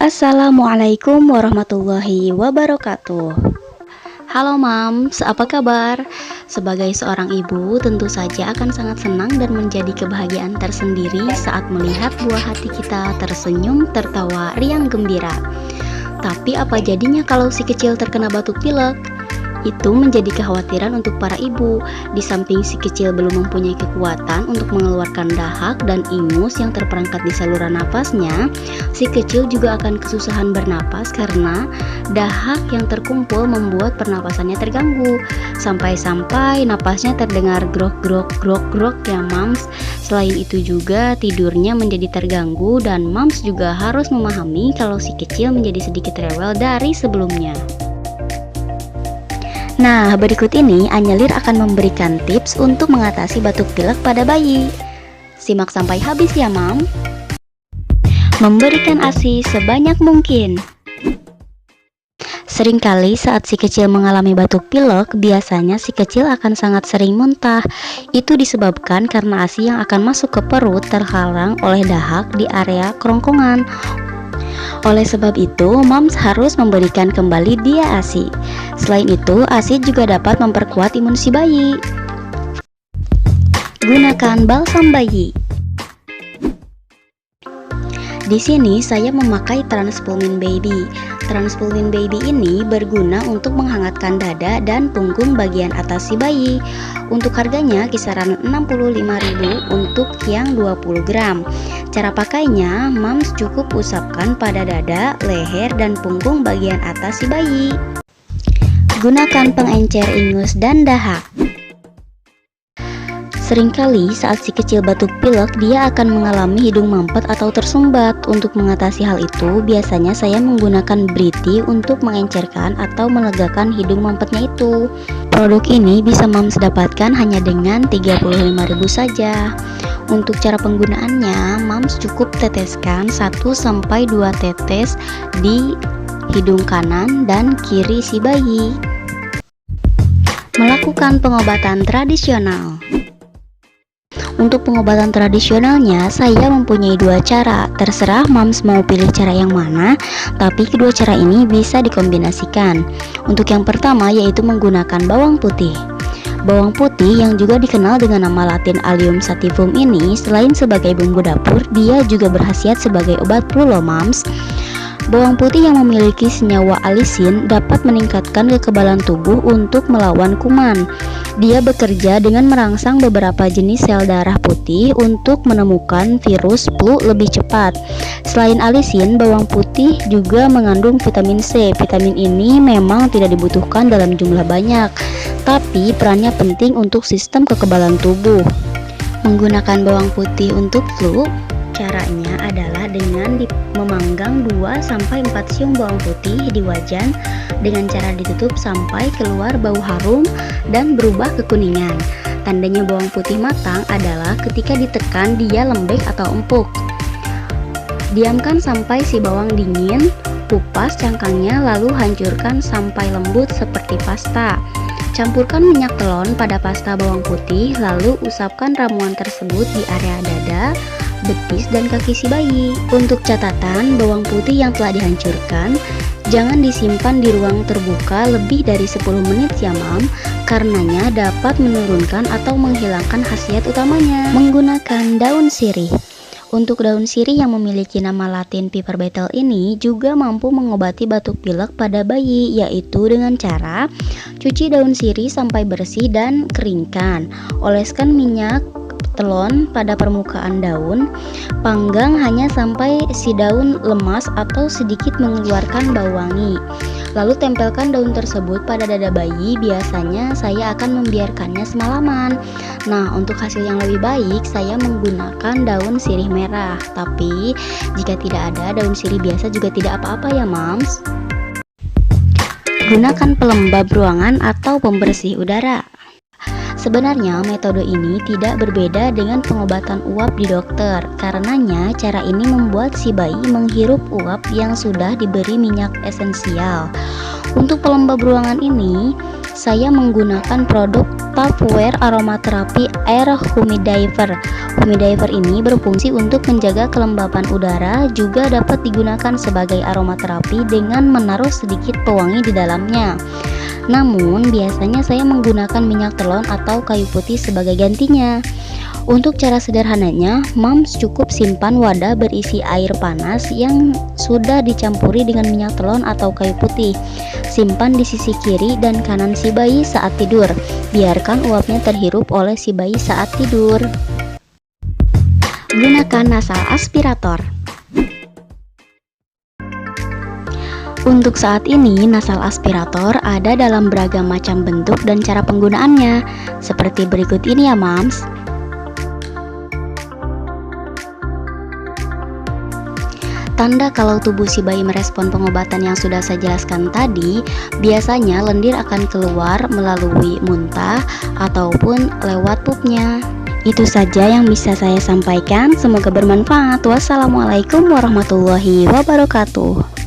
Assalamualaikum warahmatullahi wabarakatuh. Halo Mams, apa kabar? Sebagai seorang ibu, tentu saja akan sangat senang dan menjadi kebahagiaan tersendiri saat melihat buah hati kita tersenyum, tertawa, riang gembira. Tapi apa jadinya kalau si kecil terkena batuk pilek? Itu menjadi kekhawatiran untuk para ibu. Di samping si kecil belum mempunyai kekuatan untuk mengeluarkan dahak dan ingus yang terperangkap di saluran nafasnya, si kecil juga akan kesusahan bernapas karena dahak yang terkumpul membuat pernapasannya terganggu. Sampai-sampai napasnya terdengar grok ya Mams. Selain itu juga tidurnya menjadi terganggu dan Mams juga harus memahami kalau si kecil menjadi sedikit rewel dari sebelumnya. Nah, berikut ini Anyelir akan memberikan tips untuk mengatasi batuk pilek pada bayi. Simak sampai habis ya, Mam. Memberikan ASI sebanyak mungkin. Seringkali saat si kecil mengalami batuk pilek, biasanya si kecil akan sangat sering muntah. Itu disebabkan karena ASI yang akan masuk ke perut terhalang oleh dahak di area kerongkongan. Oleh sebab itu, Mams harus memberikan kembali dia ASI. Selain itu, ASI juga dapat memperkuat imun si bayi. Gunakan balsam bayi. Di sini saya memakai Transpulmin Baby. Transpulmin Baby ini berguna untuk menghangatkan dada dan punggung bagian atas si bayi. Untuk harganya kisaran 65.000 untuk yang 20 gram. Cara pakainya, Mams cukup usapkan pada dada, leher, dan punggung bagian atas si bayi. Gunakan pengencer ingus dan dahak. Seringkali saat si kecil batuk pilek, dia akan mengalami hidung mampet atau tersumbat. Untuk mengatasi hal itu, biasanya saya menggunakan Briti untuk mengencerkan atau melegakan hidung mampetnya itu. Produk ini bisa Mams dapatkan hanya dengan 35.000 saja. Untuk cara penggunaannya, Mams cukup teteskan 1-2 tetes di hidung kanan dan kiri si bayi. Melakukan pengobatan tradisional. Untuk pengobatan tradisionalnya, saya mempunyai 2 cara. Terserah Mams mau pilih cara yang mana, tapi kedua cara ini bisa dikombinasikan. Untuk yang pertama yaitu menggunakan bawang putih. Bawang putih yang juga dikenal dengan nama latin Allium sativum ini, selain sebagai bumbu dapur, dia juga berkhasiat sebagai obat flu loh Mams. Bawang putih yang memiliki senyawa alisin dapat meningkatkan kekebalan tubuh untuk melawan kuman. Dia bekerja dengan merangsang beberapa jenis sel darah putih untuk menemukan virus flu lebih cepat. Selain alisin, bawang putih juga mengandung vitamin C. Vitamin ini memang tidak dibutuhkan dalam jumlah banyak, tapi perannya penting untuk sistem kekebalan tubuh. Menggunakan bawang putih untuk flu, caranya adalah dengan memanggang 2-4 siung bawang putih di wajan dengan cara ditutup sampai keluar bau harum dan berubah kekuningan. Tandanya bawang putih matang adalah ketika ditekan dia lembek atau empuk. Diamkan sampai si bawang dingin, kupas cangkangnya lalu hancurkan sampai lembut seperti pasta. Campurkan minyak telon pada pasta bawang putih, lalu usapkan ramuan tersebut di area dada, betis, dan kaki si bayi. Untuk catatan, bawang putih yang telah dihancurkan jangan disimpan di ruang terbuka lebih dari 10 menit ya Mam, karenanya dapat menurunkan atau menghilangkan khasiat utamanya. Menggunakan daun sirih. Untuk daun sirih yang memiliki nama latin Piper betel ini juga mampu mengobati batuk pilek pada bayi, yaitu dengan cara cuci daun sirih sampai bersih dan keringkan. Oleskan minyak telon pada permukaan daun, panggang hanya sampai si daun lemas atau sedikit mengeluarkan bau wangi. Lalu tempelkan daun tersebut pada dada bayi, biasanya saya akan membiarkannya semalaman. Nah, untuk hasil yang lebih baik, saya menggunakan daun sirih merah. Tapi, jika tidak ada daun sirih biasa juga tidak apa-apa ya Mams. Gunakan pelembab ruangan atau pembersih udara. Sebenarnya metode ini tidak berbeda dengan pengobatan uap di dokter. Karenanya cara ini membuat si bayi menghirup uap yang sudah diberi minyak esensial. Untuk pelembab ruangan ini, saya menggunakan produk Tupperware Aromatherapy Air Humidifier. Humidifier ini berfungsi untuk menjaga kelembapan udara, juga dapat digunakan sebagai aromaterapi dengan menaruh sedikit pewangi di dalamnya. Namun, biasanya saya menggunakan minyak telon atau kayu putih sebagai gantinya. Untuk cara sederhananya, Moms cukup simpan wadah berisi air panas yang sudah dicampuri dengan minyak telon atau kayu putih. Simpan di sisi kiri dan kanan si bayi saat tidur. Biarkan uapnya terhirup oleh si bayi saat tidur. Gunakan nasal aspirator. Untuk saat ini, nasal aspirator ada dalam beragam macam bentuk dan cara penggunaannya. Seperti berikut ini ya, Moms. Tanda kalau tubuh si bayi merespon pengobatan yang sudah saya jelaskan tadi, biasanya lendir akan keluar melalui muntah ataupun lewat pupnya. Itu saja yang bisa saya sampaikan, semoga bermanfaat. Wassalamualaikum warahmatullahi wabarakatuh.